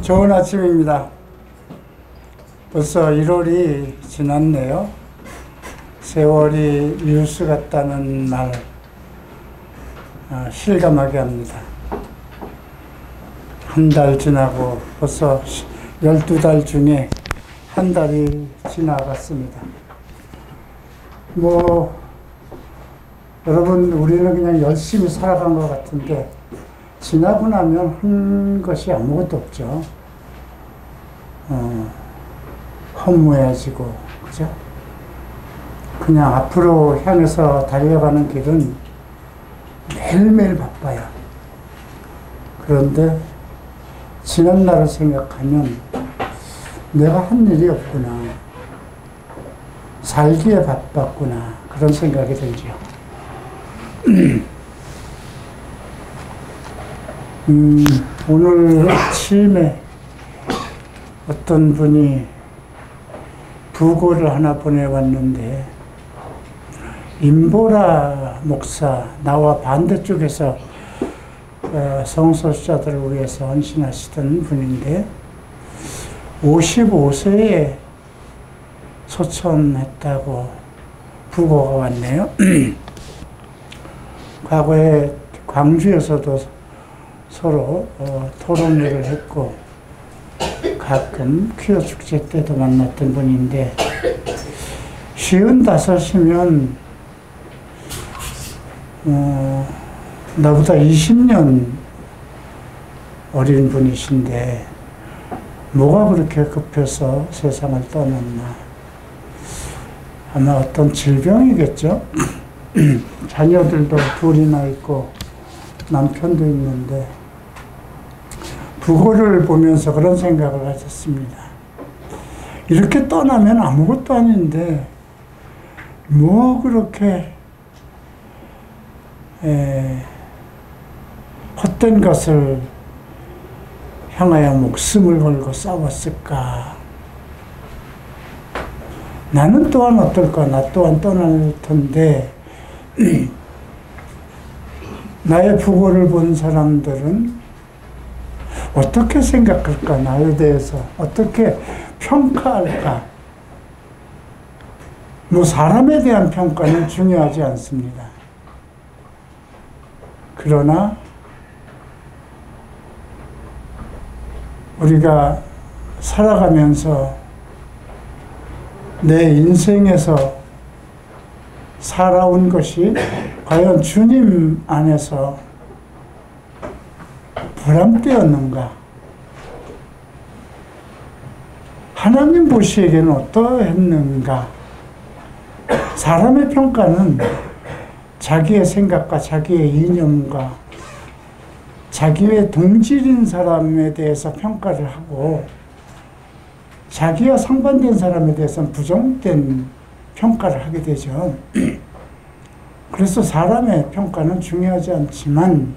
좋은 아침입니다. 벌써 1월이 지났네요. 세월이 뉴스 같다는 말 실감하게 합니다. 한 달 지나고 벌써 12달 중에 한 달이 지나갔습니다. 여러분, 우리는 그냥 열심히 살아간 것 같은데 지나고 나면 한 것이 아무것도 없죠. 허무해지고, 그죠? 그냥 앞으로 향해서 달려가는 길은 매일매일 바빠요. 그런데 지난 날을 생각하면 내가 한 일이 없구나. 살기에 바빴구나. 그런 생각이 들죠. 오늘 아침에 어떤 분이 부고를 하나 보내왔는데, 임보라 목사, 나와 반대쪽에서 성소수자들을 위해서 헌신하시던 분인데 55세에 소천했다고 부고가 왔네요. 과거에 광주에서도 서로 토론회를 했고 가끔 퀴어 축제 때도 만났던 분인데 55이면 나보다 20년 어린 분이신데 뭐가 그렇게 급해서 세상을 떠났나. 아마 어떤 질병이겠죠. 자녀들도 둘이나 있고 남편도 있는데 부고를 보면서 그런 생각을 가졌습니다. 이렇게 떠나면 아무것도 아닌데 뭐 그렇게 헛된 것을 향하여 목숨을 걸고 싸웠을까. 나는 또한 어떨까. 나 또한 떠날 텐데 나의 부고를 본 사람들은 어떻게 생각할까? 나에 대해서 어떻게 평가할까? 사람에 대한 평가는 중요하지 않습니다. 그러나 우리가 살아가면서 내 인생에서 살아온 것이 과연 주님 안에서 보람되었는가? 하나님 보시기에는 어떠했는가? 사람의 평가는 자기의 생각과 자기의 이념과 자기의 동질인 사람에 대해서 평가를 하고 자기와 상반된 사람에 대해서는 부정된 평가를 하게 되죠. 그래서 사람의 평가는 중요하지 않지만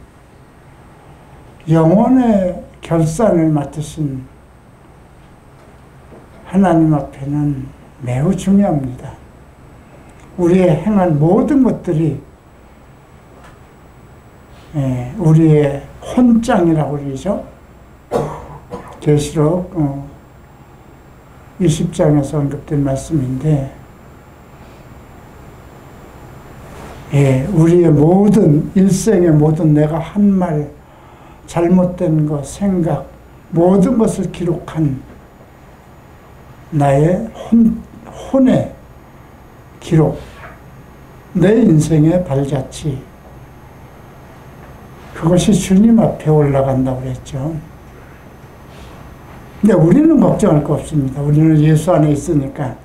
영혼의 결산을 맡으신 하나님 앞에는 매우 중요합니다. 우리의 행한 모든 것들이 우리의 혼장이라고 그러죠. 계시록 20장에서 언급된 말씀인데, 우리의 모든 일생의 모든 내가 한 말, 잘못된 것, 생각, 모든 것을 기록한 나의 혼의 기록, 내 인생의 발자취, 그것이 주님 앞에 올라간다고 그랬죠. 근데 우리는 걱정할 거 없습니다. 우리는 예수 안에 있으니까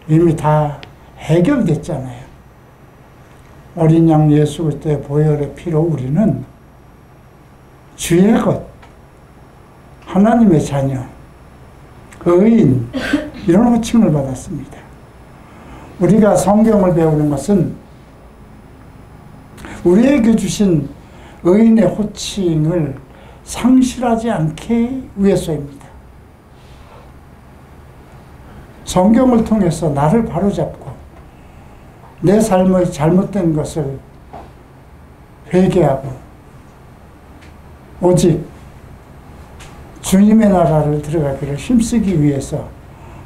이미 다 해결됐잖아요. 어린 양 예수 그리스도의 보혈의 피로 우리는 주의 것, 하나님의 자녀, 의인, 이런 호칭을 받았습니다. 우리가 성경을 배우는 것은 우리에게 주신 의인의 호칭을 상실하지 않게 위해서입니다. 성경을 통해서 나를 바로잡고 내 삶의 잘못된 것을 회개하고 오직 주님의 나라를 들어가기를 힘쓰기 위해서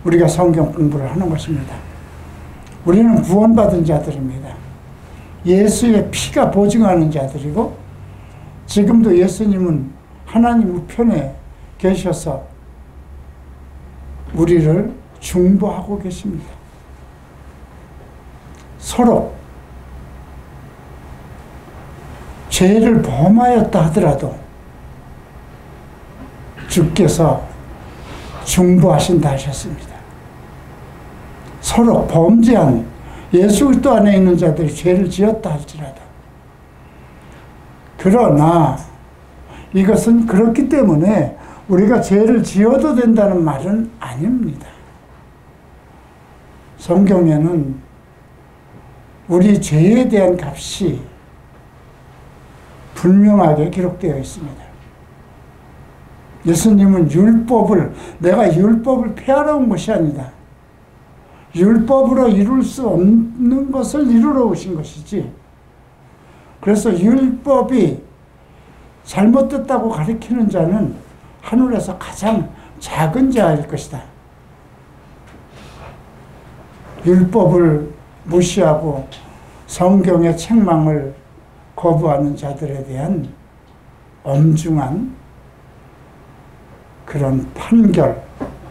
우리가 성경 공부를 하는 것입니다. 우리는 구원받은 자들입니다. 예수의 피가 보증하는 자들이고 지금도 예수님은 하나님 우편에 계셔서 우리를 중보하고 계십니다. 서로 죄를 범하였다 하더라도 주께서 중보하신다 하셨습니다. 서로 범죄한 예수 그리스도 안에 있는 자들이 죄를 지었다 할지라도 그러나 이것은 그렇기 때문에 우리가 죄를 지어도 된다는 말은 아닙니다. 성경에는 우리 죄에 대한 값이 분명하게 기록되어 있습니다. 예수님은 내가 율법을 폐하러 온 것이 아니다. 율법으로 이룰 수 없는 것을 이루러 오신 것이지. 그래서 율법이 잘못됐다고 가리키는 자는 하늘에서 가장 작은 자일 것이다. 율법을 무시하고 성경의 책망을 거부하는 자들에 대한 엄중한 그런 판결,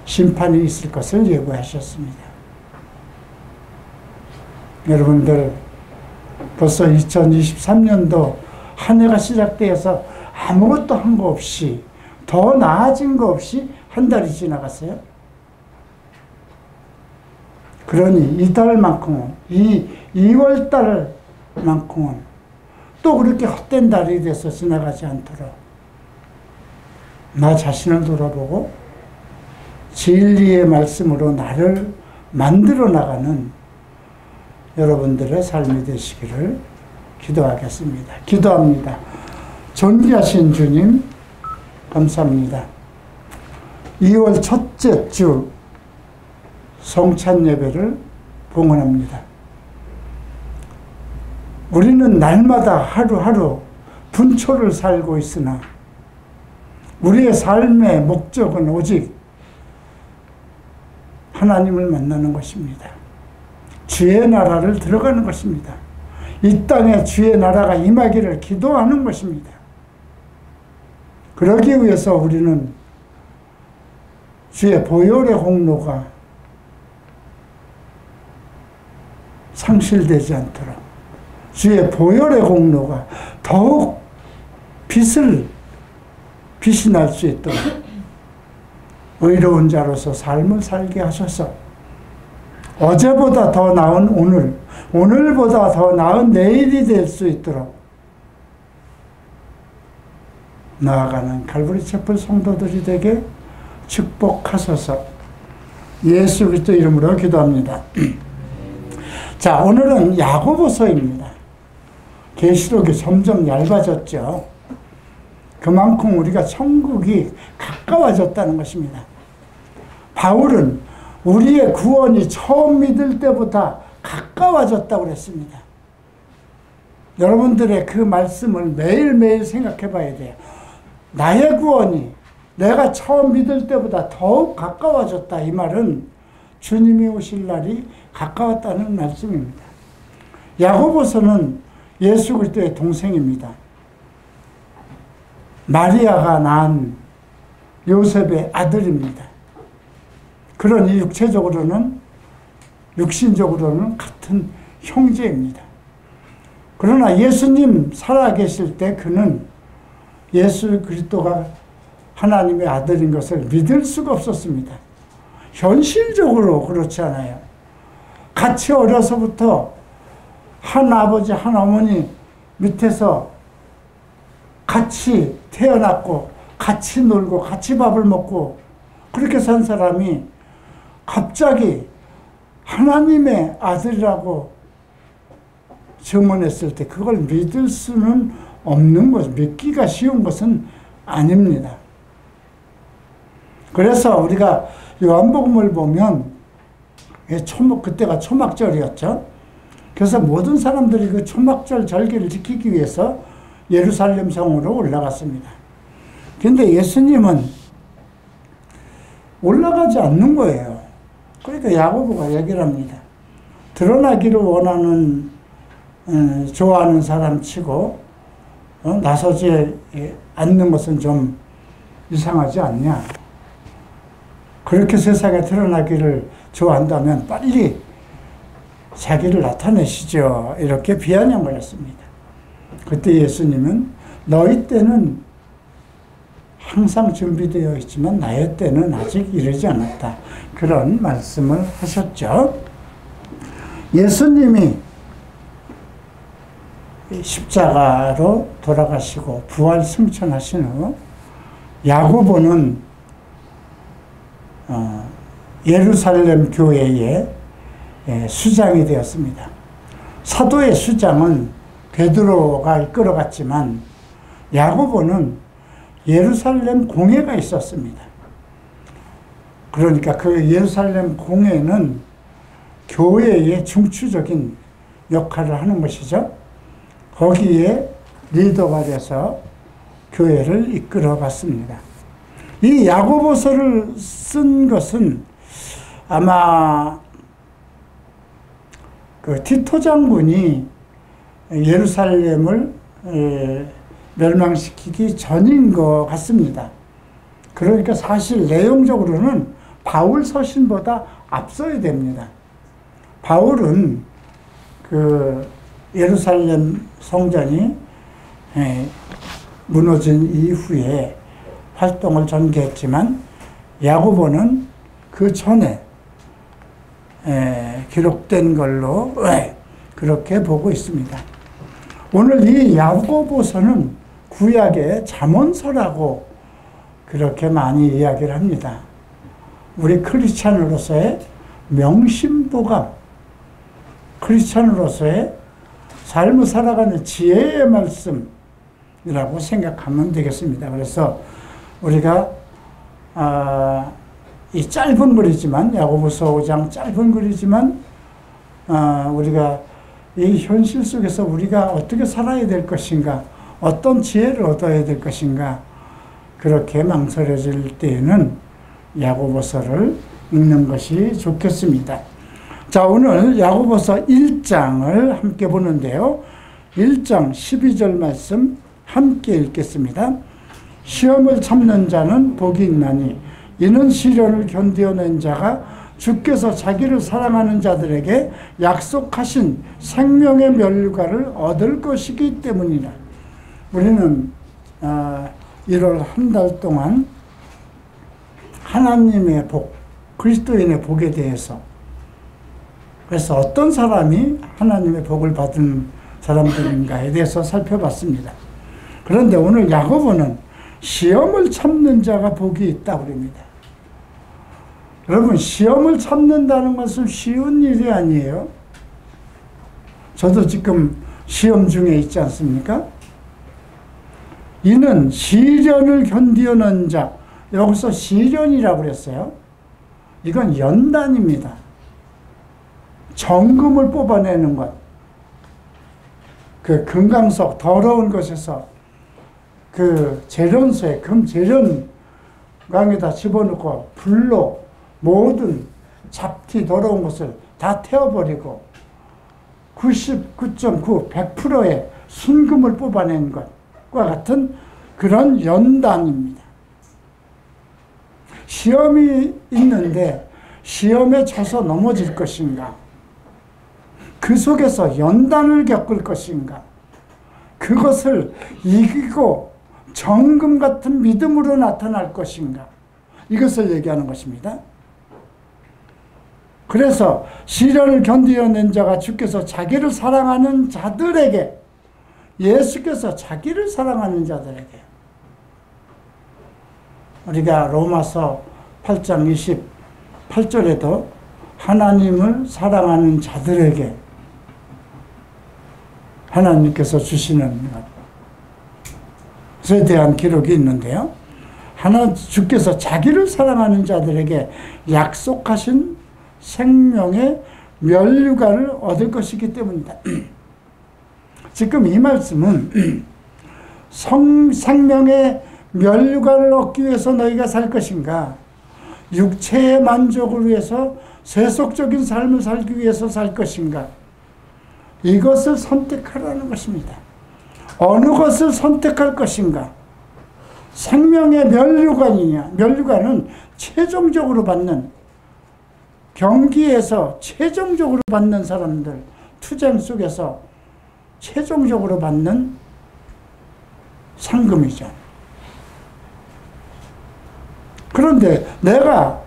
심판이 있을 것을 예고하셨습니다. 여러분들 벌써 2023년도 한 해가 시작되어서 아무것도 한 거 없이 더 나아진 거 없이 한 달이 지나갔어요. 그러니 이달만큼은, 이 2월달만큼은 또 그렇게 헛된 달이 돼서 지나가지 않도록 나 자신을 돌아보고 진리의 말씀으로 나를 만들어 나가는 여러분들의 삶이 되시기를 기도하겠습니다. 기도합니다. 존귀하신 주님, 감사합니다. 2월 첫째 주 성찬 예배를 봉헌합니다. 우리는 날마다 하루하루 분초를 살고 있으나 우리의 삶의 목적은 오직 하나님을 만나는 것입니다. 주의 나라를 들어가는 것입니다. 이 땅에 주의 나라가 임하기를 기도하는 것입니다. 그러기 위해서 우리는 주의 보혈의 공로가 상실되지 않도록 주의 보혈의 공로가 더욱 빛이 날 수 있도록 의로운 자로서 삶을 살게 하셔서 어제보다 더 나은 오늘, 오늘보다 더 나은 내일이 될 수 있도록 나아가는 칼부리 채플 성도들이 되게 축복하소서. 예수 그리스도 이름으로 기도합니다. 자, 오늘은 야고보서입니다. 계시록이 점점 얇아졌죠. 그만큼 우리가 천국이 가까워졌다는 것입니다. 바울은 우리의 구원이 처음 믿을 때보다 가까워졌다고 그랬습니다. 여러분들의 그 말씀을 매일매일 생각해 봐야 돼요. 나의 구원이 내가 처음 믿을 때보다 더욱 가까워졌다. 이 말은 주님이 오실 날이 가까웠다는 말씀입니다. 야고보서는 예수 그리스도의 동생입니다. 마리아가 낳은 요셉의 아들입니다. 그러니 육신적으로는 같은 형제입니다. 그러나 예수님 살아계실 때 그는 예수 그리스도가 하나님의 아들인 것을 믿을 수가 없었습니다. 현실적으로 그렇지 않아요. 같이 어려서부터 한 아버지 한 어머니 밑에서 같이 태어났고 같이 놀고 같이 밥을 먹고 그렇게 산 사람이 갑자기 하나님의 아들이라고 증언했을 때 그걸 믿을 수는 없는 것, 믿기가 쉬운 것은 아닙니다. 그래서 우리가 요한복음을 보면 그때가 초막절이었죠. 그래서 모든 사람들이 그 초막절 절기를 지키기 위해서 예루살렘 성으로 올라갔습니다. 그런데 예수님은 올라가지 않는 거예요. 그러니까 야고보가 얘기를 합니다. 드러나기를 원하는 좋아하는 사람 치고 나서지 않는 것은 좀 이상하지 않냐. 그렇게 세상에 드러나기를 좋아한다면 빨리 자기를 나타내시죠. 이렇게 비아냥을 했습니다. 그때 예수님은 너희 때는 항상 준비되어 있지만 나의 때는 아직 이르지 않았다. 그런 말씀을 하셨죠. 예수님이 십자가로 돌아가시고 부활 승천하신 후 야고보는 예루살렘 교회의 수장이 되었습니다. 사도의 수장은 베드로가 이끌어갔지만 야고보는 예루살렘 공회가 있었습니다. 그러니까 그 예루살렘 공회는 교회의 중추적인 역할을 하는 것이죠. 거기에 리더가 돼서 교회를 이끌어 갔습니다. 이 야고보서를 쓴 것은 아마 그 티토 장군이 예루살렘을 멸망시키기 전인 것 같습니다. 그러니까 사실 내용적으로는 바울 서신보다 앞서야 됩니다. 바울은 그 예루살렘 성전이 무너진 이후에 활동을 전개했지만 야고보는 그 전에 기록된 걸로 그렇게 보고 있습니다. 오늘 이 야고보서는 구약의 잠언서라고 그렇게 많이 이야기를 합니다. 우리 크리스찬으로서의 명심보감, 크리스찬으로서의 삶을 살아가는 지혜의 말씀이라고 생각하면 되겠습니다. 그래서 우리가 이 짧은 글이지만 야고보서 5장 짧은 글이지만 우리가 이 현실 속에서 우리가 어떻게 살아야 될 것인가, 어떤 지혜를 얻어야 될 것인가, 그렇게 망설여질 때에는 야고보서를 읽는 것이 좋겠습니다. 자, 오늘 야고보서 1장을 함께 보는데요. 1장 12절 말씀 함께 읽겠습니다. 시험을 참는 자는 복이 있나니 이는 시련을 견디어낸 자가 주께서 자기를 사랑하는 자들에게 약속하신 생명의 멸류관을 얻을 것이기 때문이라. 우리는 1월 한 달 동안 하나님의 복, 그리스도인의 복에 대해서, 그래서 어떤 사람이 하나님의 복을 받은 사람들인가에 대해서 살펴봤습니다. 그런데 오늘 야고보는 시험을 참는 자가 복이 있다고 합니다. 여러분, 시험을 참는다는 것은 쉬운 일이 아니에요. 저도 지금 시험 중에 있지 않습니까? 이는 시련을 견디어낸 자, 여기서 시련이라고 그랬어요. 이건 연단입니다. 정금을 뽑아내는 것. 그 금강석, 더러운 것에서 그 재련소에, 금 재련강에다 집어넣고 불로 모든 잡티 더러운 것을 다 태워버리고 99.9, 100%의 순금을 뽑아낸 것과 같은 그런 연단입니다. 시험이 있는데 시험에 쳐서 넘어질 것인가? 그 속에서 연단을 겪을 것인가? 그것을 이기고 정금 같은 믿음으로 나타날 것인가? 이것을 얘기하는 것입니다. 그래서 시련을 견디어낸 자가 주께서 자기를 사랑하는 자들에게, 예수께서 자기를 사랑하는 자들에게, 우리가 로마서 8장 28절에도 하나님을 사랑하는 자들에게 하나님께서 주시는 것에 대한 기록이 있는데요. 주께서 자기를 사랑하는 자들에게 약속하신 생명의 멸류관을 얻을 것이기 때문이다. 지금 이 말씀은 생명의 멸류관을 얻기 위해서 너희가 살 것인가, 육체의 만족을 위해서 세속적인 삶을 살기 위해서 살 것인가? 이것을 선택하라는 것입니다. 어느 것을 선택할 것인가? 생명의 면류관이냐? 면류관은 최종적으로 받는, 경기에서 최종적으로 받는 사람들, 투쟁 속에서 최종적으로 받는 상금이죠. 그런데 내가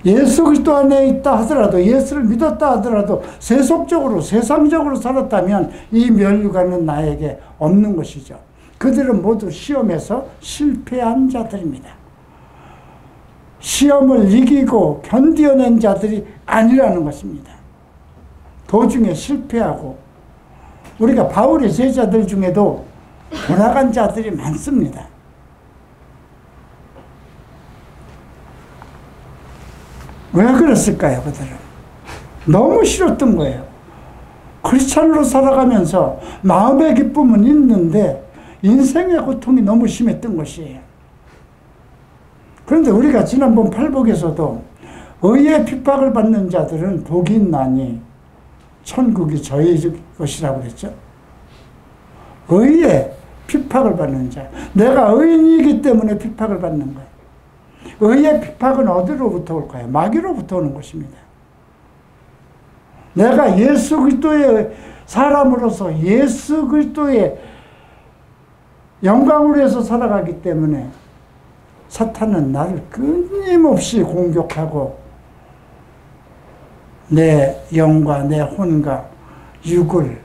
예수 그리스도 안에 있다 하더라도, 예수를 믿었다 하더라도 세속적으로, 세상적으로 살았다면 이 면류관은 나에게 없는 것이죠. 그들은 모두 시험에서 실패한 자들입니다. 시험을 이기고 견뎌낸 자들이 아니라는 것입니다. 도중에 실패하고, 우리가 바울의 제자들 중에도 돌아간 자들이 많습니다. 왜 그랬을까요, 그들은? 너무 싫었던 거예요. 크리스찬으로 살아가면서 마음의 기쁨은 있는데 인생의 고통이 너무 심했던 것이에요. 그런데 우리가 지난번 팔복에서도 의의 핍박을 받는 자들은 복이 있나니 천국이 저희 것이라고 그랬죠. 의의 핍박을 받는 자. 내가 의인이기 때문에 핍박을 받는 거예요. 의의 핍박은 어디로부터 올까요? 마귀로부터 오는 것입니다. 내가 예수 그리스도의 사람으로서 예수 그리스도의 영광을 위해서 살아가기 때문에 사탄은 나를 끊임없이 공격하고 내 영과 내 혼과 육을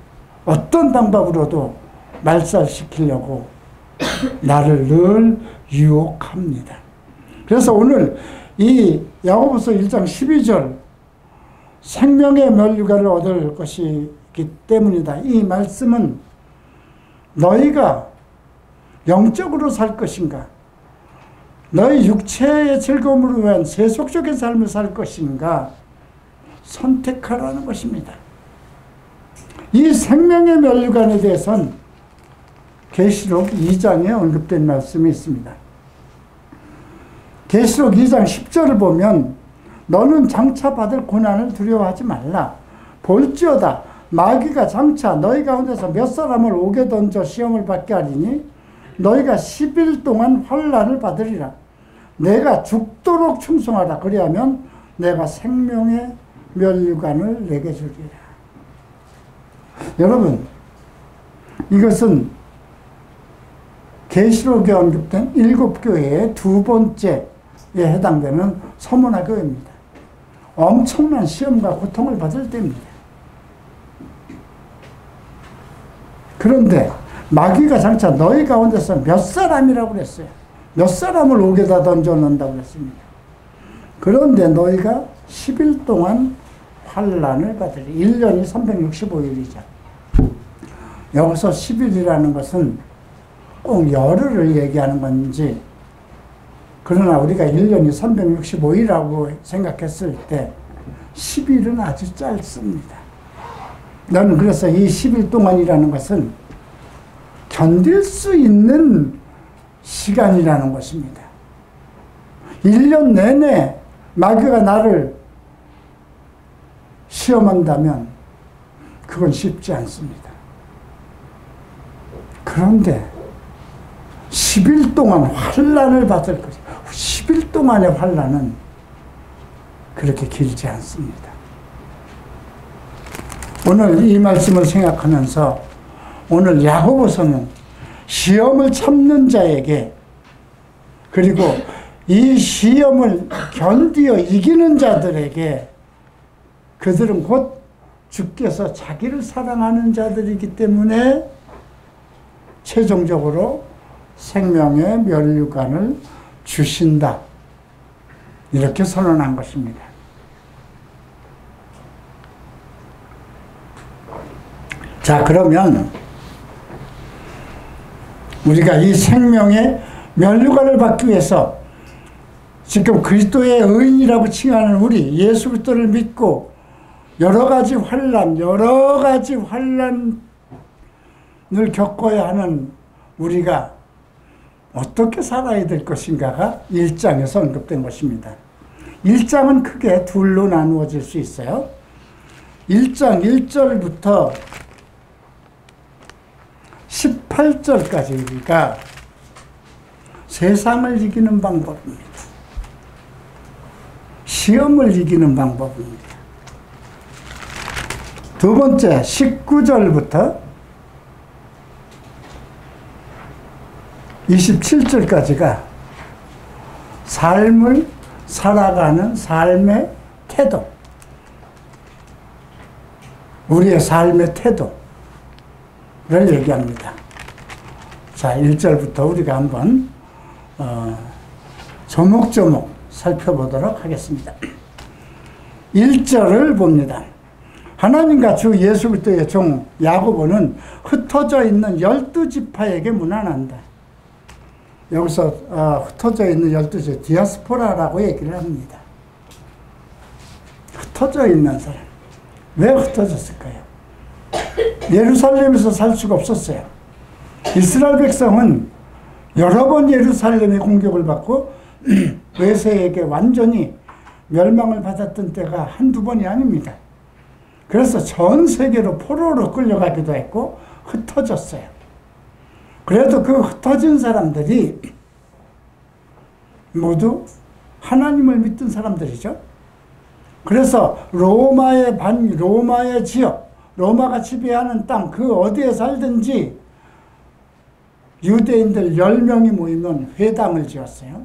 어떤 방법으로도 말살시키려고 나를 늘 유혹합니다. 그래서 오늘 이 야고보서 1장 12절 생명의 면류관을 얻을 것이기 때문이다. 이 말씀은 너희가 영적으로 살 것인가? 너희 육체의 즐거움을 위한 세속적인 삶을 살 것인가? 선택하라는 것입니다. 이 생명의 면류관에 대해서는 계시록 2장에 언급된 말씀이 있습니다. 계시록 2장 10절을 보면 너는 장차 받을 고난을 두려워하지 말라. 볼지어다 마귀가 장차 너희 가운데서 몇 사람을 옥에 던져 시험을 받게 하리니 너희가 10일 동안 환난을 받으리라. 내가 죽도록 충성하라. 그리하면 내가 생명의 면류관을 내게 주리라. 여러분, 이것은 계시록에 언급된 7교회의 두 번째에 해당되는 서문화 교회입니다. 엄청난 시험과 고통을 받을 때입니다. 그런데 마귀가 장차 너희 가운데서 몇 사람이라고 그랬어요. 몇 사람을 옥에다 던져놓는다고 그랬습니다. 그런데 너희가 10일 동안 환난을 받으리. 1년이 365일이죠. 여기서 10일이라는 것은 꼭 열흘을 얘기하는 건지, 그러나 우리가 1년이 365일이라고 생각했을 때 10일은 아주 짧습니다. 나는 그래서 이 10일 동안이라는 것은 견딜 수 있는 시간이라는 것입니다. 1년 내내 마귀가 나를 시험한다면 그건 쉽지 않습니다. 그런데 10일 동안 환난을 받을 것이, 10일 동안의 환난은 그렇게 길지 않습니다. 오늘 이 말씀을 생각하면서 오늘 야고보서는 시험을 참는 자에게, 그리고 이 시험을 견디어 이기는 자들에게, 그들은 곧 주께서 자기를 사랑하는 자들이기 때문에 최종적으로 생명의 면류관을 주신다. 이렇게 선언한 것입니다. 자, 그러면 우리가 이 생명의 면류관을 받기 위해서 지금 그리스도의 의인이라고 칭하는 우리, 예수 그리스도를 믿고 여러 가지 환난을 겪어야 하는 우리가 어떻게 살아야 될 것인가가 1장에서 언급된 것입니다. 1장은 크게 둘로 나누어질 수 있어요. 1장 1절부터 18절까지가 세상을 이기는 방법입니다. 시험을 이기는 방법입니다. 두 번째 19절부터 27절까지가 삶을 살아가는 삶의 태도, 우리의 삶의 태도를 얘기합니다. 자, 1절부터 우리가 한번 조목조목 살펴보도록 하겠습니다. 1절을 봅니다. 하나님과 주 예수 그리스도의 종 야고보는 흩어져 있는 12지파에게 문안한다. 여기서 흩어져 있는 12지, 디아스포라라고 얘기를 합니다. 흩어져 있는 사람. 왜 흩어졌을까요? 예루살렘에서 살 수가 없었어요. 이스라엘 백성은 여러 번 예루살렘의 공격을 받고 외세에게 완전히 멸망을 받았던 때가 한두 번이 아닙니다. 그래서 전 세계로 포로로 끌려가기도 했고 흩어졌어요. 그래도 그 흩어진 사람들이 모두 하나님을 믿던 사람들이죠. 그래서 로마의 지역, 로마가 지배하는 땅, 그 어디에 살든지 유대인들 10명이 모이면 회당을 지었어요.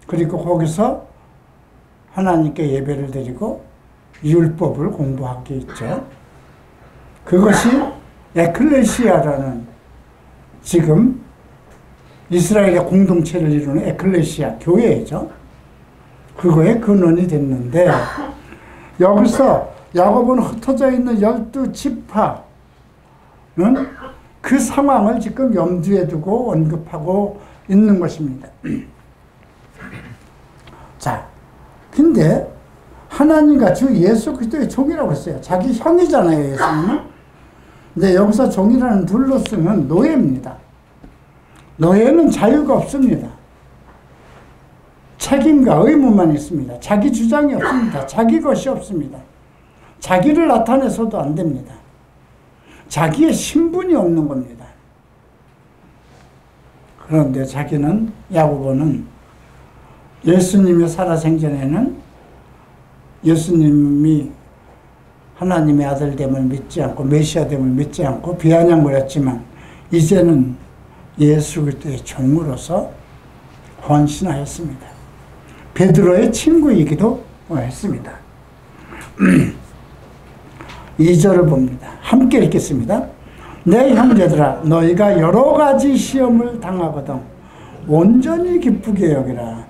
그리고 거기서 하나님께 예배를 드리고 율법을 공부하겠죠. 그것이 에클레시아라는 지금 이스라엘의 공동체를 이루는 에클레시아, 교회죠. 그거의 근원이 됐는데 여기서 야고보는 흩어져 있는 12지파는 그 상황을 지금 염두에 두고 언급하고 있는 것입니다. 자, 근데 하나님과 주 예수 그리스도의 종이라고 했어요. 자기 형이잖아요, 예수님은. 근데 여기서 종이라는 둘로 쓰면 노예입니다. 노예는 자유가 없습니다. 책임과 의무만 있습니다. 자기 주장이 없습니다. 자기 것이 없습니다. 자기를 나타내서도 안 됩니다. 자기의 신분이 없는 겁니다. 그런데 자기는, 야고보는 예수님의 살아생전에는 예수님이 하나님의 아들됨을 믿지 않고 메시아됨을 믿지 않고 비아냥을 했지만 이제는 예수 그리스도의 종으로서 헌신하였습니다. 베드로의 친구이기도 했습니다. 2절을 봅니다. 함께 읽겠습니다. 내 형제들아, 너희가 여러 가지 시험을 당하거든 온전히 기쁘게 여기라.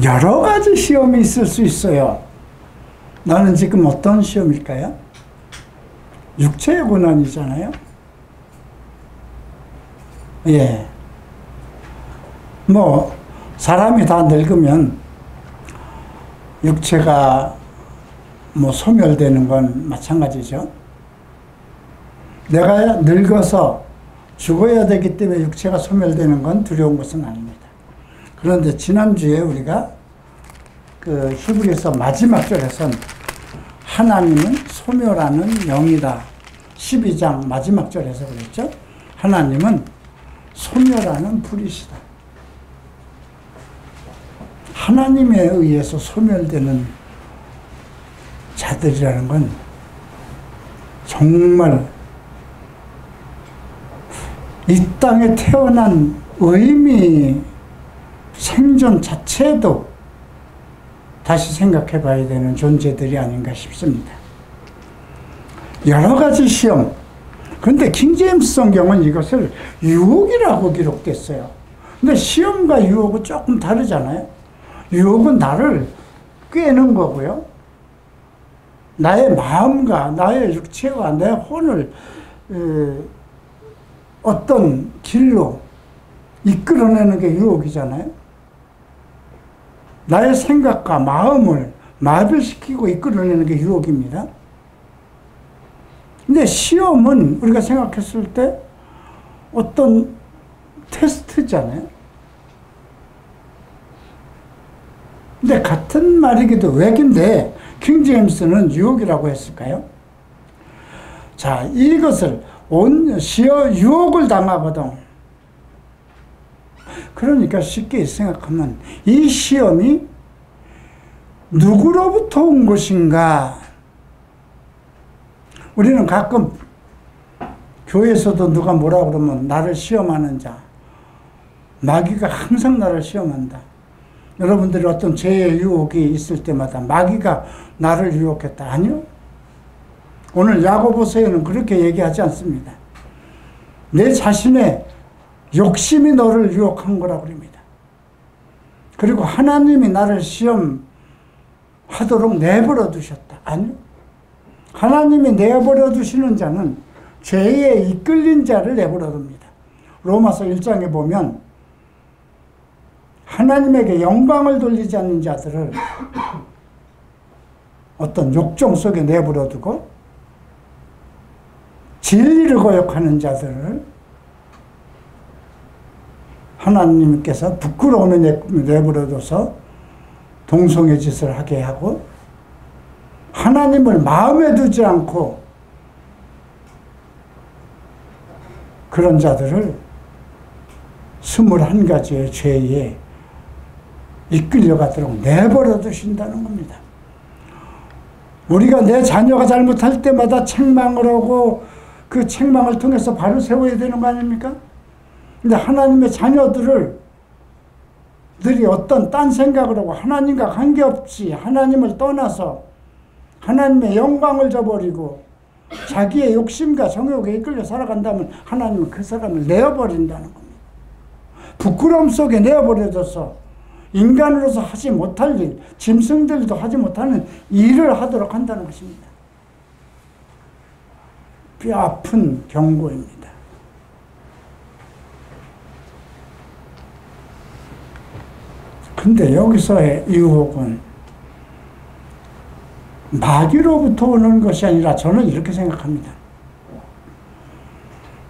여러 가지 시험이 있을 수 있어요. 나는 지금 어떤 시험일까요? 육체의 고난이잖아요. 예. 뭐 사람이 다 늙으면 육체가 뭐 소멸되는 건 마찬가지죠. 내가 늙어서 죽어야 되기 때문에 육체가 소멸되는 건 두려운 것은 아닙니다. 그런데 지난주에 우리가 그 히브리서 마지막 절에선 하나님은 소멸하는 영이다. 12장 마지막 절에서 그랬죠. 하나님은 소멸하는 불이시다. 하나님에 의해서 소멸되는 자들이라는 건 정말 이 땅에 태어난 의미, 생존 자체도 다시 생각해 봐야 되는 존재들이 아닌가 싶습니다. 여러 가지 시험. 그런데 킹제임스 성경은 이것을 유혹이라고 기록됐어요. 근데 시험과 유혹은 조금 다르잖아요. 유혹은 나를 꿰는 거고요. 나의 마음과 나의 육체와 내 혼을 어떤 길로 이끌어내는 게 유혹이잖아요. 나의 생각과 마음을 마비시키고 이끌어내는 게 유혹입니다. 근데 시험은 우리가 생각했을 때 어떤 테스트잖아요. 근데 같은 말이기도 왜인데 킹 제임스는 유혹이라고 했을까요? 자, 이것을 유혹을 당하거든. 그러니까 쉽게 생각하면 이 시험이 누구로부터 온 것인가? 우리는 가끔 교회에서도 누가 뭐라 그러면 나를 시험하는 자, 마귀가 항상 나를 시험한다. 여러분들이 어떤 죄의 유혹이 있을 때마다 마귀가 나를 유혹했다. 아니요. 오늘 야고보서에는 그렇게 얘기하지 않습니다. 내 자신의 욕심이 너를 유혹한 거라고 그럽니다. 그리고 하나님이 나를 시험하도록 내버려 두셨다. 아니요. 하나님이 내버려 두시는 자는 죄에 이끌린 자를 내버려 둡니다. 로마서 1장에 보면 하나님에게 영광을 돌리지 않는 자들을 어떤 욕정 속에 내버려 두고 진리를 거역하는 자들을 하나님께서 부끄러움에 내버려둬서 동성애 짓을 하게 하고 하나님을 마음에 두지 않고 그런 자들을 21가지의 죄에 이끌려가도록 내버려 두신다는 겁니다. 우리가 내 자녀가 잘못할 때마다 책망을 하고 그 책망을 통해서 바로 세워야 되는 거 아닙니까? 근데 하나님의 자녀들이 어떤 딴 생각을 하고 하나님과 관계없이 하나님을 떠나서 하나님의 영광을 저버리고 자기의 욕심과 정욕에 이끌려 살아간다면 하나님은 그 사람을 내어버린다는 겁니다. 부끄러움 속에 내어버려져서 인간으로서 하지 못할 일, 짐승들도 하지 못하는 일을 하도록 한다는 것입니다. 뼈아픈 경고입니다. 근데 여기서의 유혹은 마귀로부터 오는 것이 아니라 저는 이렇게 생각합니다.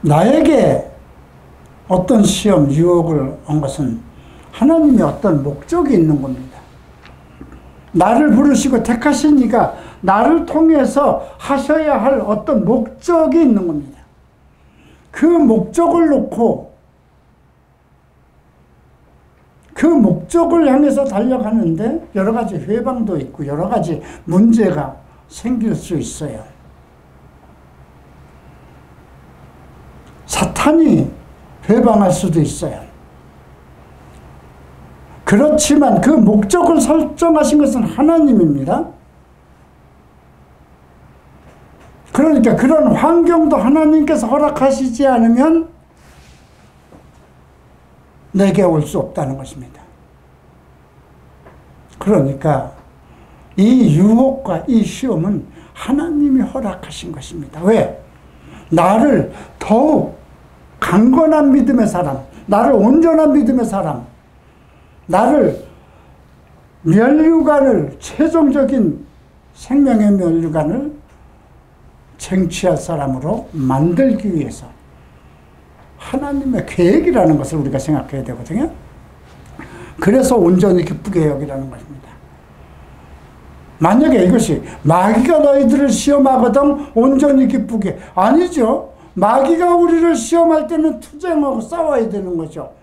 나에게 어떤 시험, 유혹을 온 것은 하나님의 어떤 목적이 있는 겁니다. 나를 부르시고 택하신 이가 나를 통해서 하셔야 할 어떤 목적이 있는 겁니다. 그 목적을 놓고 그 목적을 향해서 달려가는데 여러 가지 회방도 있고 여러 가지 문제가 생길 수 있어요. 사탄이 회방할 수도 있어요. 그렇지만 그 목적을 설정하신 것은 하나님입니다. 그러니까 그런 환경도 하나님께서 허락하시지 않으면 내게 올 수 없다는 것입니다. 그러니까 이 유혹과 이 시험은 하나님이 허락하신 것입니다. 왜? 나를 더욱 강건한 믿음의 사람, 나를 온전한 믿음의 사람, 나를 면류관을, 최종적인 생명의 면류관을 쟁취할 사람으로 만들기 위해서 하나님의 계획이라는 것을 우리가 생각해야 되거든요. 그래서 온전히 기쁘게 여기라는 것입니다. 만약에 이것이 마귀가 너희들을 시험하거든 온전히 기쁘게, 아니죠. 마귀가 우리를 시험할 때는 투쟁하고 싸워야 되는 거죠.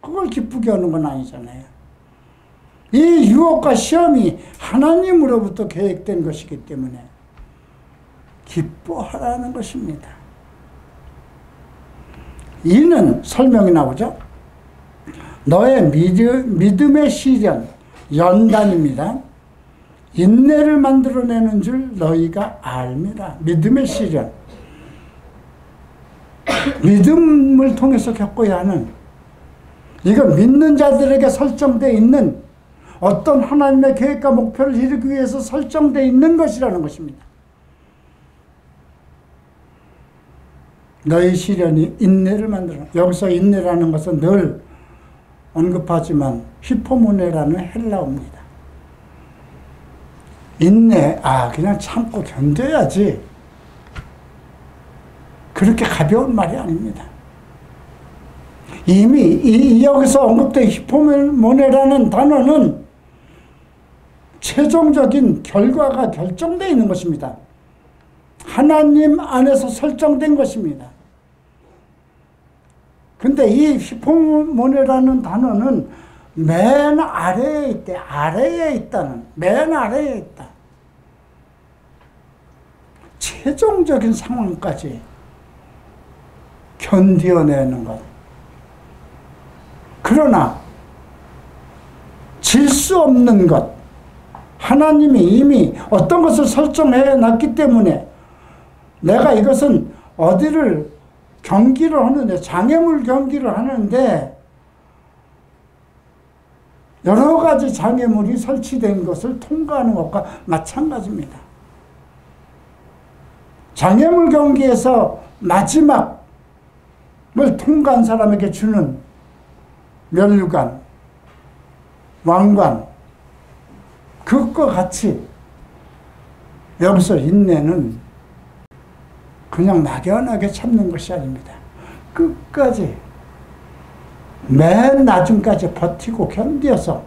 그걸 기쁘게 하는 건 아니잖아요. 이 유혹과 시험이 하나님으로부터 계획된 것이기 때문에 기뻐하라는 것입니다. 이는 설명이 나오죠. 너의 믿음의 시련, 연단입니다. 인내를 만들어내는 줄 너희가 알미라. 믿음의 시련. 믿음을 통해서 겪어야 하는, 이건 믿는 자들에게 설정되어 있는 어떤 하나님의 계획과 목표를 이루기 위해서 설정되어 있는 것이라는 것입니다. 너희 시련이 인내를 만들어. 여기서 인내라는 것은 늘 언급하지만 히포모네라는 헬라어입니다. 인내, 그냥 참고 견뎌야지. 그렇게 가벼운 말이 아닙니다. 이미 여기서 언급된 히포모네라는 단어는 최종적인 결과가 결정되어 있는 것입니다. 하나님 안에서 설정된 것입니다. 근데 이 히포모네라는 단어는 맨 아래에 있대. 아래에 있다는. 맨 아래에 있다. 최종적인 상황까지 견뎌내는 것. 그러나 질 수 없는 것. 하나님이 이미 어떤 것을 설정해 놨기 때문에 내가 이것은 어디를 경기를 하는데, 장애물 경기를 하는데 여러 가지 장애물이 설치된 것을 통과하는 것과 마찬가지입니다. 장애물 경기에서 마지막을 통과한 사람에게 주는 면류관, 왕관, 그것과 같이 여기서 인내는 그냥 막연하게 참는 것이 아닙니다. 끝까지 맨 나중까지 버티고 견뎌서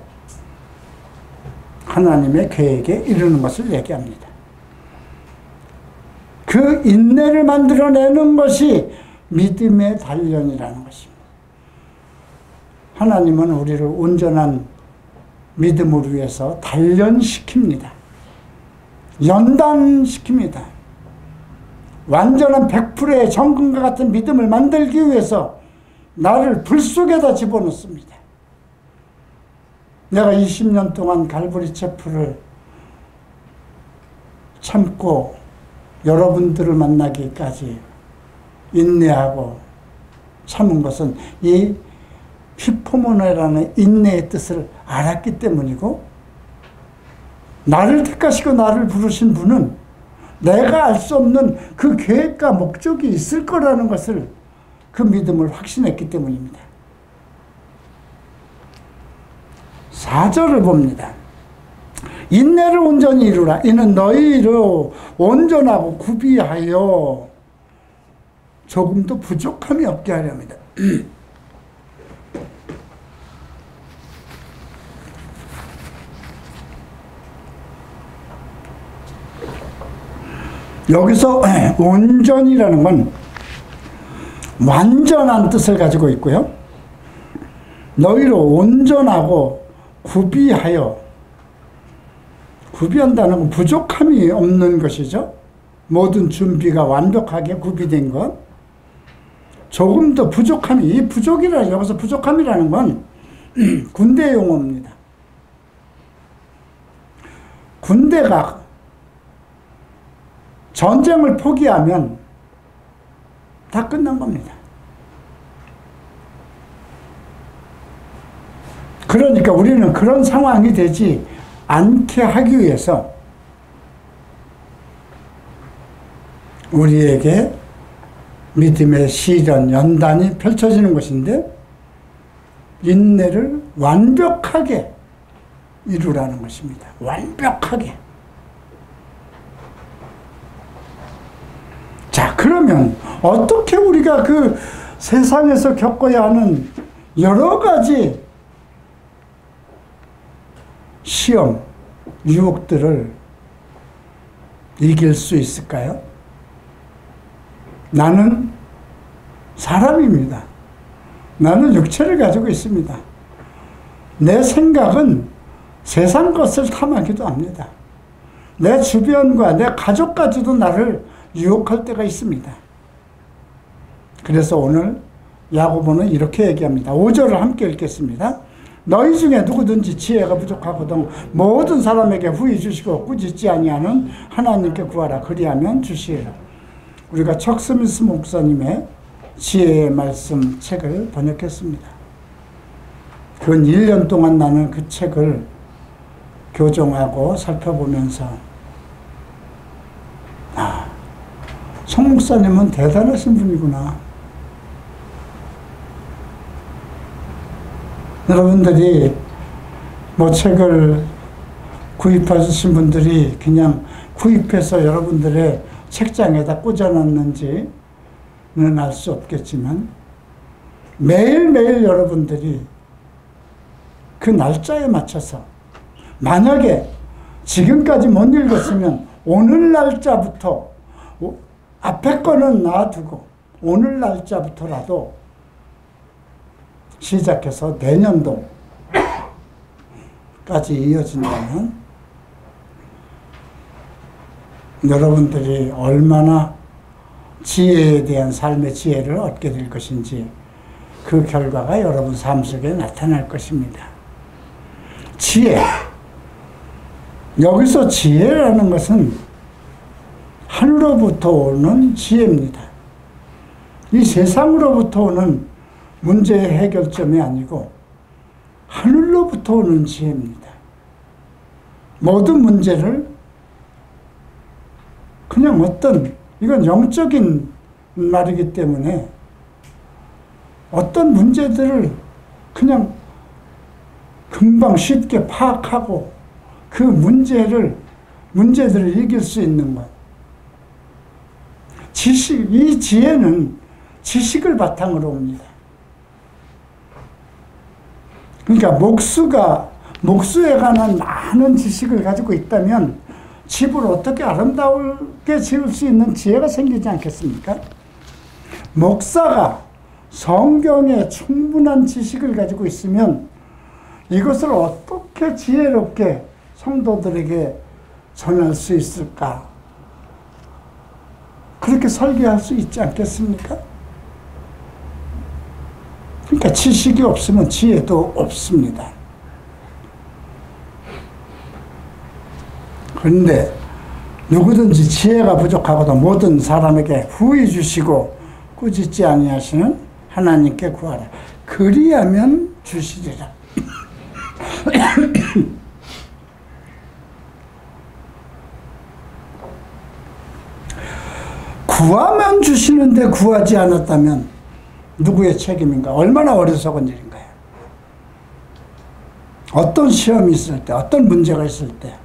하나님의 계획에 이르는 것을 얘기합니다. 그 인내를 만들어내는 것이 믿음의 단련이라는 것입니다. 하나님은 우리를 온전한 믿음을 위해서 단련시킵니다. 연단시킵니다. 완전한 100%의 정금과 같은 믿음을 만들기 위해서 나를 불 속에다 집어넣습니다. 내가 20년 동안 갈보리 체프를 참고 여러분들을 만나기까지 인내하고 참은 것은 이 히포모네라는 인내의 뜻을 알았기 때문이고, 나를 택하시고 나를 부르신 분은 내가 알 수 없는 그 계획과 목적이 있을 거라는 것을, 그 믿음을 확신했기 때문입니다. 4절을 봅니다. 인내를 온전히 이루라. 이는 너희로 온전하고 구비하여 조금도 부족함이 없게 하려 합니다. 여기서 온전이라는 건 완전한 뜻을 가지고 있고요. 너희로 온전하고 구비하여, 구비한다는 건 부족함이 없는 것이죠. 모든 준비가 완벽하게 구비된 것. 조금 더 부족함이, 이 부족이라, 여기서 부족함이라는 건 군대 용어입니다. 군대가 전쟁을 포기하면 다 끝난 겁니다. 그러니까 우리는 그런 상황이 되지 않게 하기 위해서 우리에게 믿음의 시련, 연단이 펼쳐지는 것인데, 인내를 완벽하게 이루라는 것입니다. 완벽하게. 자, 그러면 어떻게 우리가 그 세상에서 겪어야 하는 여러 가지 시험, 유혹들을 이길 수 있을까요? 나는 사람입니다. 나는 육체를 가지고 있습니다. 내 생각은 세상 것을 탐하기도 합니다. 내 주변과 내 가족까지도 나를 유혹할 때가 있습니다. 그래서 오늘 야고보는 이렇게 얘기합니다. 5절을 함께 읽겠습니다. 너희 중에 누구든지 지혜가 부족하거든 모든 사람에게 후히 주시고 꾸짖지 아니하는 하나님께 구하라. 그리하면 주시리라. 우리가 척 스미스 목사님의 지혜의 말씀 책을 번역했습니다. 근 1년 동안 나는 그 책을 교정하고 살펴보면서, 송 목사님은 대단하신 분이구나. 여러분들이 뭐 책을 구입하신 분들이 그냥 구입해서 여러분들의 책장에다 꽂아놨는지는 알 수 없겠지만, 매일매일 여러분들이 그 날짜에 맞춰서 만약에 지금까지 못 읽었으면 오늘 날짜부터 앞에 거는 놔두고 오늘 날짜부터라도 시작해서 내년도까지 이어진다면 여러분들이 얼마나 지혜에 대한 삶의 지혜를 얻게 될 것인지 그 결과가 여러분 삶 속에 나타날 것입니다. 지혜. 여기서 지혜라는 것은 하늘로부터 오는 지혜입니다. 이 세상으로부터 오는 문제의 해결점이 아니고 하늘로부터 오는 지혜입니다. 모든 문제를 그냥 이건 영적인 말이기 때문에 어떤 문제들을 그냥 금방 쉽게 파악하고 그 문제들을 이길 수 있는 것. 이 지혜는 지식을 바탕으로 옵니다. 그러니까 목수에 관한 많은 지식을 가지고 있다면 집을 어떻게 아름다우게 지을 수 있는 지혜가 생기지 않겠습니까? 목사가 성경에 충분한 지식을 가지고 있으면 이것을 어떻게 지혜롭게 성도들에게 전할 수 있을까? 그렇게 설계할 수 있지 않겠습니까? 그러니까 지식이 없으면 지혜도 없습니다. 그런데 누구든지 지혜가 부족하고도 모든 사람에게 후히 주시고 꾸짖지 아니하시는 하나님께 구하라. 그리하면 주시리라. 구하면 주시는데 구하지 않았다면 누구의 책임인가? 얼마나 어리석은 일인가요? 어떤 시험이 있을 때, 어떤 문제가 있을 때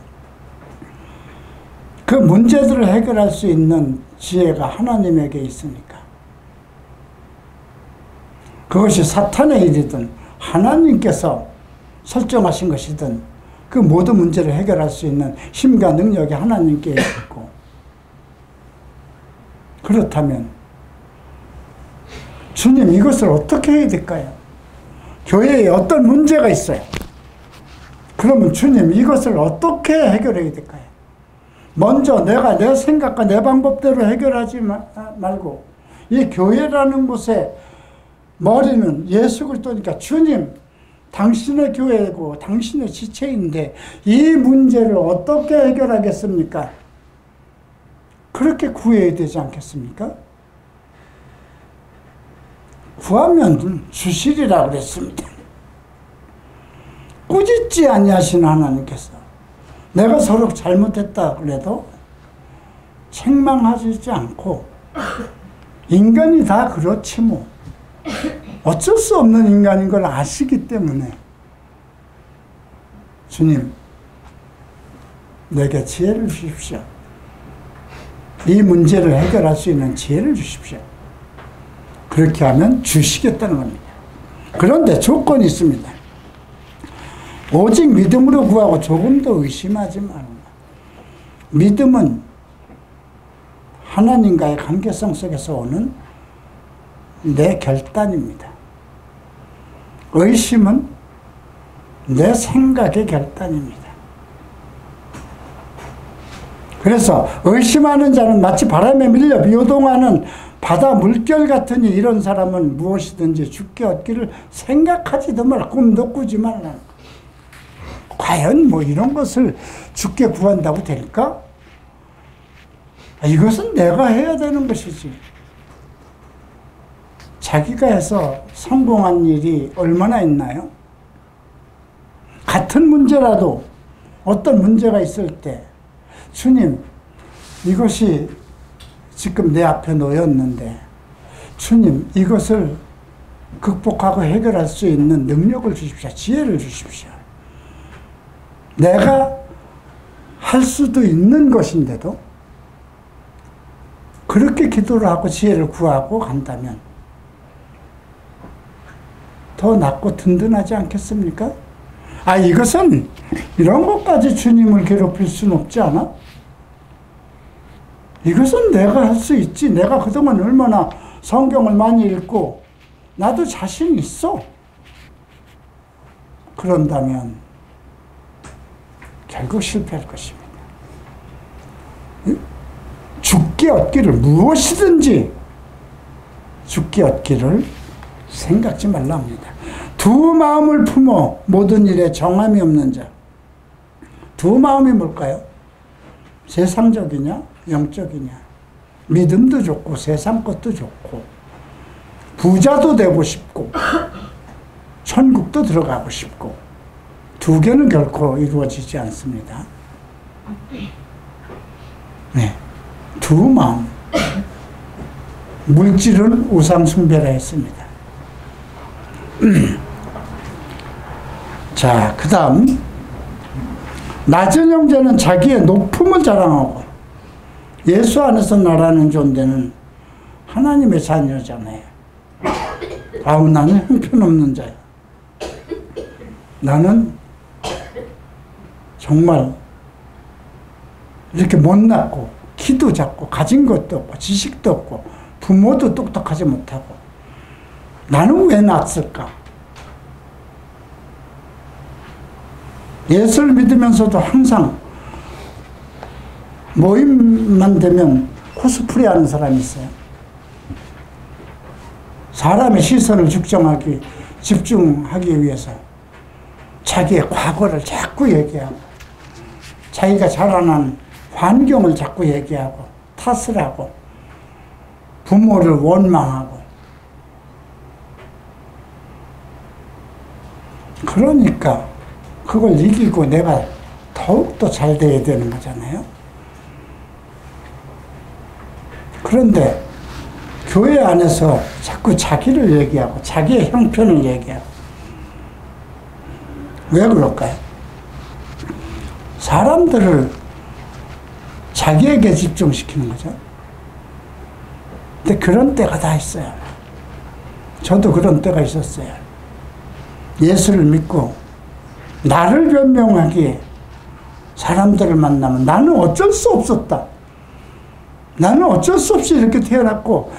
그 문제들을 해결할 수 있는 지혜가 하나님에게 있으니까. 그것이 사탄의 일이든 하나님께서 설정하신 것이든 그 모든 문제를 해결할 수 있는 힘과 능력이 하나님께 있고, 그렇다면 주님, 이것을 어떻게 해야 될까요? 교회에 어떤 문제가 있어요. 그러면 주님, 이것을 어떻게 해결해야 될까요? 먼저 내가 내 생각과 내 방법대로 해결하지 말고 이 교회라는 곳에 머리는 예수 그리스도니까 주님, 당신의 교회고 당신의 지체인데 이 문제를 어떻게 해결하겠습니까? 그렇게 구해야 되지 않겠습니까? 구하면 주시리라 그랬습니다. 꾸짖지 아니하시는 하나님께서 내가 서로 잘못했다 그래도 책망하지 않고, 인간이 다 그렇지 뭐 어쩔 수 없는 인간인 걸 아시기 때문에 주님, 내게 지혜를 주십시오. 이 문제를 해결할 수 있는 지혜를 주십시오. 그렇게 하면 주시겠다는 겁니다. 그런데 조건이 있습니다. 오직 믿음으로 구하고 조금도 의심하지 말라. 믿음은 하나님과의 관계성 속에서 오는 내 결단입니다. 의심은 내 생각의 결단입니다. 그래서 의심하는 자는 마치 바람에 밀려 요동하는 바다 물결 같으니 이런 사람은 무엇이든지 죽게 얻기를 생각하지도 말라. 꿈도 꾸지 말라. 과연 뭐 이런 것을 죽게 구한다고 될까? 이것은 내가 해야 되는 것이지. 자기가 해서 성공한 일이 얼마나 있나요? 같은 문제라도 어떤 문제가 있을 때 주님, 이것이 지금 내 앞에 놓였는데 주님, 이것을 극복하고 해결할 수 있는 능력을 주십시오. 지혜를 주십시오. 내가 할 수도 있는 것인데도 그렇게 기도를 하고 지혜를 구하고 간다면 더 낫고 든든하지 않겠습니까? 이것은 이런 것까지 주님을 괴롭힐 수는 없지 않아? 이것은 내가 할 수 있지. 내가 그동안 얼마나 성경을 많이 읽고 나도 자신 있어. 그런다면 결국 실패할 것입니다. 죽기 얻기를 무엇이든지 죽기 얻기를 생각지 말라 합니다. 두 마음을 품어 모든 일에 정함이 없는 자. 두 마음이 뭘까요? 세상적이냐 영적이냐. 믿음도 좋고 세상 것도 좋고 부자도 되고 싶고 천국도 들어가고 싶고 두 개는 결코 이루어지지 않습니다. 네, 두 마음. 물질은 우상 숭배라 했습니다. 자, 그 다음 낮은 형제는 자기의 높음을 자랑하고 예수 안에서 나라는 존재는 하나님의 자녀잖아요. 나는 형편없는 자야. 나는 정말 이렇게 못났고 키도 작고 가진 것도 없고 지식도 없고 부모도 똑똑하지 못하고 나는 왜 났을까? 예수를 믿으면서도 항상 모임만 되면 코스프레 하는 사람이 있어요. 사람의 시선을 집중하기 위해서 자기의 과거를 자꾸 얘기하고 자기가 자라난 환경을 자꾸 얘기하고 탓을 하고 부모를 원망하고 그러니까 그걸 이기고 내가 더욱더 잘 돼야 되는 거잖아요. 그런데 교회 안에서 자꾸 자기를 얘기하고 자기의 형편을 얘기하고 왜 그럴까요? 사람들을 자기에게 집중시키는 거죠. 근데 그런 때가 다 있어요. 저도 그런 때가 있었어요. 예수를 믿고 나를 변명하기에 사람들을 만나면 나는 어쩔 수 없었다. 나는 어쩔 수 없이 이렇게 태어났고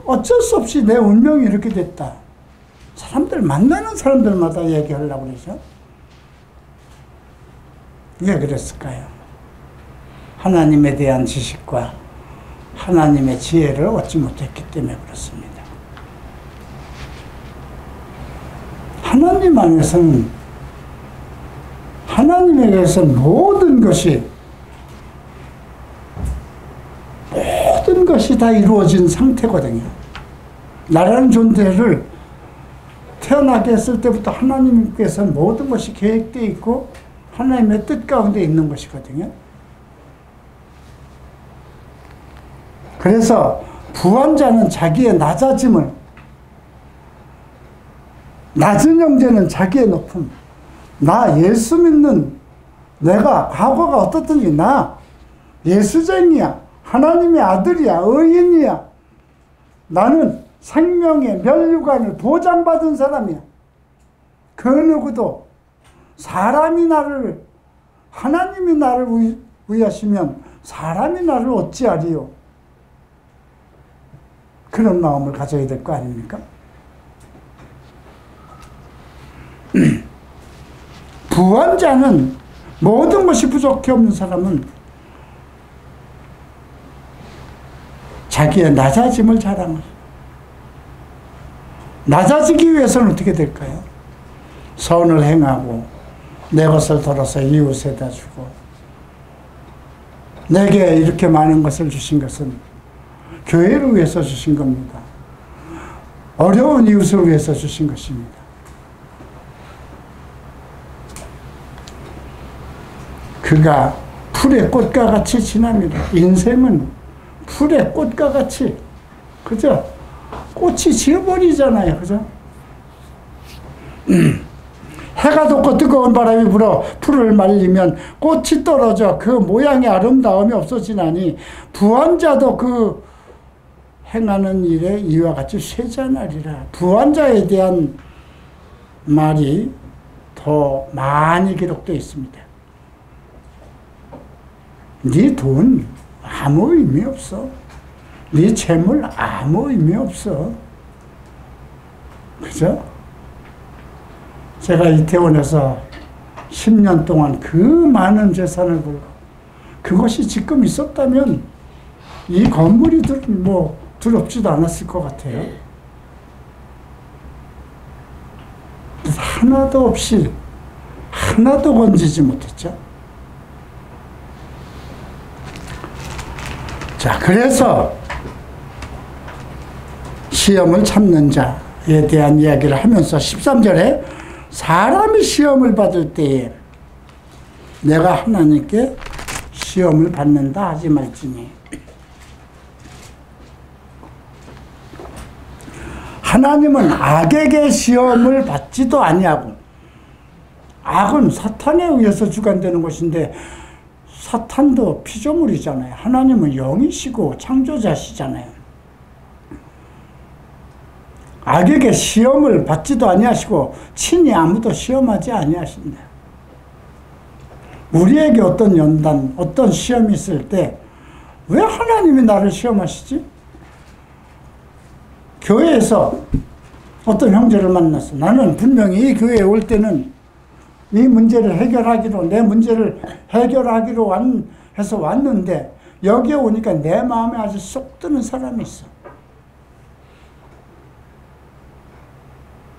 어쩔 수 없이 내 운명이 이렇게 됐다. 사람들 만나는 사람들마다 얘기하려고 그러죠. 왜 그랬을까요? 하나님에 대한 지식과 하나님의 지혜를 얻지 못했기 때문에 그렇습니다. 하나님 안에서는 하나님에게서는 모든 것이 다 이루어진 상태거든요. 나라는 존재를 태어나게 했을 때부터 하나님께서는 모든 것이 계획되어 있고 하나님의 뜻 가운데 있는 것이거든요. 그래서 부한자는 자기의 낮아짐을, 낮은 형제는 자기의 높음, 나 예수 믿는 내가 과거가 어떻든지 나 예수쟁이야, 하나님의 아들이야, 의인이야, 나는 생명의 면류관을 보장받은 사람이야. 그 누구도 사람이 나를, 하나님이 나를 위하시면 사람이 나를 어찌하리요. 그런 마음을 가져야 될 거 아닙니까? 부한 자는, 모든 것이 부족해 없는 사람은 자기의 낮아짐을 자랑을. 낮아지기 위해서는 어떻게 될까요? 선을 행하고 내 것을 덜어서 이웃에다 주고, 내게 이렇게 많은 것을 주신 것은 교회를 위해서 주신 겁니다. 어려운 이웃을 위해서 주신 것입니다. 그가 풀의 꽃과 같이 지납니다. 인생은 풀의 꽃과 같이, 그죠? 꽃이 지어버리잖아요, 그죠? 해가 돋고 뜨거운 바람이 불어 풀을 말리면 꽃이 떨어져 그 모양의 아름다움이 없어지나니 부한 자도 그 행하는 일에 이와 같이 쇠잔하리라. 부한 자에 대한 말이 더 많이 기록되어 있습니다. 네 돈 아무 의미 없어. 네 재물 아무 의미 없어. 그죠? 제가 이태원에서 10년 동안 그 많은 재산을 걸고 그것이 지금 있었다면 이 건물이 두렵지도 않았을 것 같아요. 하나도 없이 하나도 건지지 못했죠. 자, 그래서 시험을 참는 자에 대한 이야기를 하면서 13절에 사람이 시험을 받을 때에 내가 하나님께 시험을 받는다 하지 말지니. 하나님은 악에게 시험을 받지도 아니하고, 악은 사탄에 의해서 주관되는 것인데 사탄도 피조물이잖아요. 하나님은 영이시고 창조자시잖아요. 악에게 시험을 받지도 아니하시고 친히 아무도 시험하지 아니하신다. 우리에게 어떤 연단, 어떤 시험이 있을 때 왜 하나님이 나를 시험하시지? 교회에서 어떤 형제를 만났어. 나는 분명히 이 교회에 올 때는 이 문제를 해결하기로, 내 문제를 해결하기로 해서 왔는데 여기에 오니까 내 마음에 아주 쏙 드는 사람이 있어.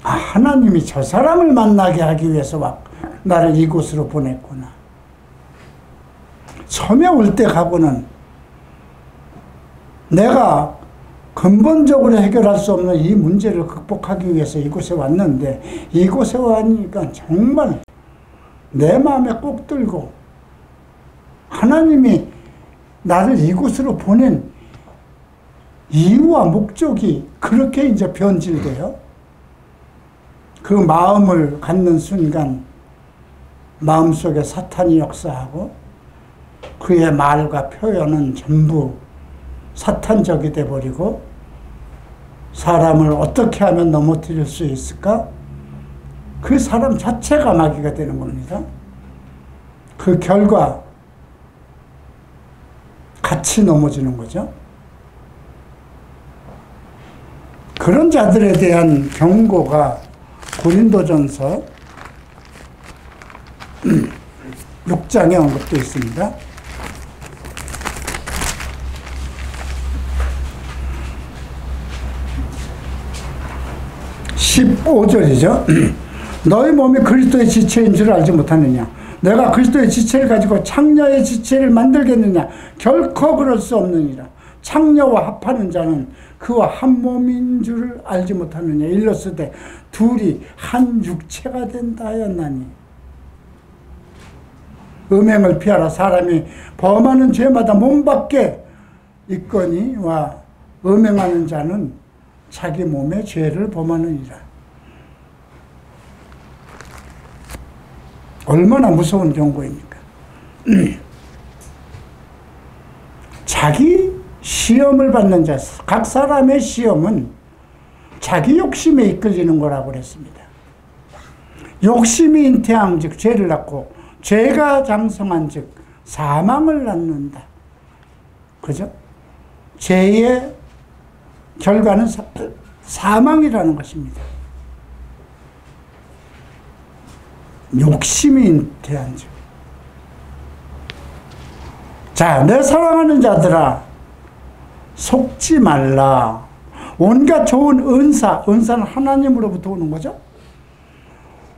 아, 하나님이 저 사람을 만나게 하기 위해서 나를 이곳으로 보냈구나. 처음에 올 때 가고는 내가 근본적으로 해결할 수 없는 이 문제를 극복하기 위해서 이곳에 왔는데, 이곳에 와니까 정말 내 마음에 꼭 들고 하나님이 나를 이곳으로 보낸 이유와 목적이 그렇게 이제 변질돼요. 그 마음을 갖는 순간 마음속에 사탄이 역사하고 그의 말과 표현은 전부 사탄적이 돼버리고, 사람을 어떻게 하면 넘어뜨릴 수 있을까? 그 사람 자체가 마귀가 되는 겁니다. 그 결과 같이 넘어지는 거죠. 그런 자들에 대한 경고가 고린도전서 6장에 언급되어 있습니다. 15절이죠. 너희 몸이 그리스도의 지체인 줄 알지 못하느냐? 내가 그리스도의 지체를 가지고 창녀의 지체를 만들겠느냐? 결코 그럴 수 없느니라. 창녀와 합하는 자는 그와 한 몸인 줄 알지 못하느냐? 일렀으되 둘이 한 육체가 된다 하였나니. 음행을 피하라. 사람이 범하는 죄마다 몸 밖에 있거니와 음행하는 자는 자기 몸의 죄를 범하느니라. 얼마나 무서운 경고입니까? 자기 시험을 받는 자, 각 사람의 시험은 자기 욕심에 이끌리는 거라고 그랬습니다. 욕심이 잉태한 즉 죄를 낳고, 죄가 장성한 즉 사망을 낳는다. 그죠? 죄의 결과는 사망이라는 것입니다. 욕심이 잉태한 즉. 자, 내 사랑하는 자들아, 속지 말라. 온갖 좋은 은사는 하나님으로부터 오는 거죠.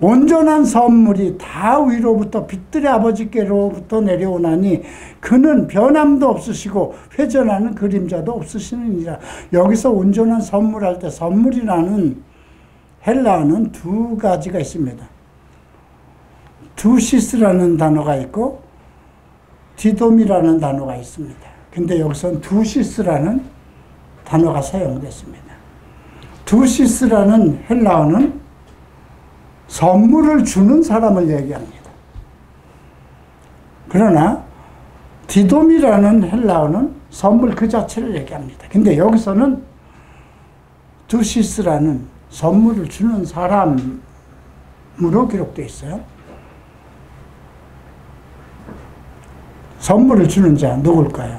온전한 선물이 다 위로부터 빛들의 아버지께로부터 내려오나니 그는 변함도 없으시고 회전하는 그림자도 없으시느니라. 여기서 온전한 선물할 때 선물이라는 헬라어는 두 가지가 있습니다. 두시스라는 단어가 있고 디돔이라는 단어가 있습니다. 근데 여기서는 두시스라는 단어가 사용됐습니다. 두시스라는 헬라어는 선물을 주는 사람을 얘기합니다. 그러나 디돔이라는 헬라어는 선물 그 자체를 얘기합니다. 근데 여기서는 두시스라는 선물을 주는 사람을 기록되어 있어요. 선물을 주는 자 누굴까요?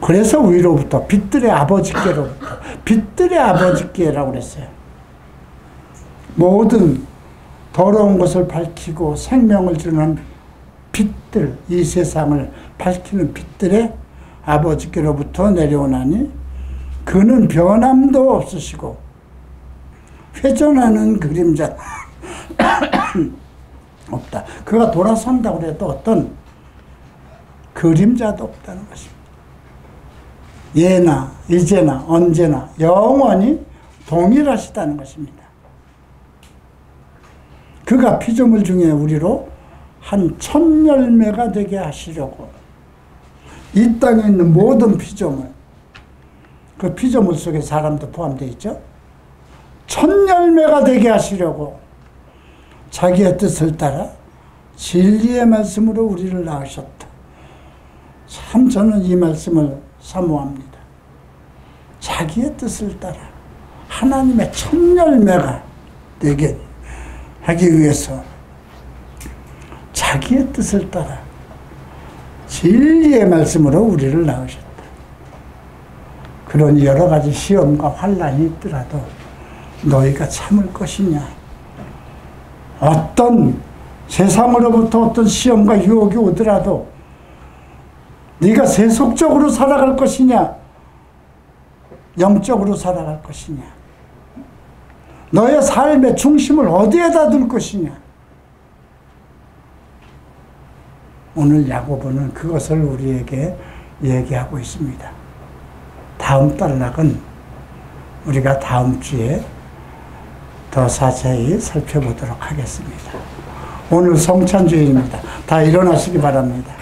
그래서 위로부터 빛들의 아버지께로부터 빛들의 아버지께라고 그랬어요. 모든 더러운 것을 밝히고 생명을 주는 빛들, 이 세상을 밝히는 빛들의 아버지께로부터 내려오나니 그는 변함도 없으시고 회전하는 그림자 없다. 그가 돌아선다고 해도 어떤 그림자도 없다는 것입니다. 예나 이제나 언제나 영원히 동일하시다는 것입니다. 그가 피조물 중에 우리로 한 천열매가 되게 하시려고 이 땅에 있는 모든 피조물, 그 피조물 속에 사람도 포함되어 있죠. 천열매가 되게 하시려고 자기의 뜻을 따라 진리의 말씀으로 우리를 낳으셨다. 참 저는 이 말씀을 사모합니다. 자기의 뜻을 따라 하나님의 천열매가 되게 하기 위해서 자기의 뜻을 따라 진리의 말씀으로 우리를 낳으셨다. 그런 여러 가지 시험과 환난이 있더라도 너희가 참을 것이냐, 어떤 세상으로부터 어떤 시험과 유혹이 오더라도 네가 세속적으로 살아갈 것이냐, 영적으로 살아갈 것이냐, 너의 삶의 중심을 어디에다 둘 것이냐. 오늘 야고보는 그것을 우리에게 얘기하고 있습니다. 다음 단락은 우리가 다음 주에 더 자세히 살펴보도록 하겠습니다. 오늘 성찬주일입니다. 다 일어나시기 바랍니다.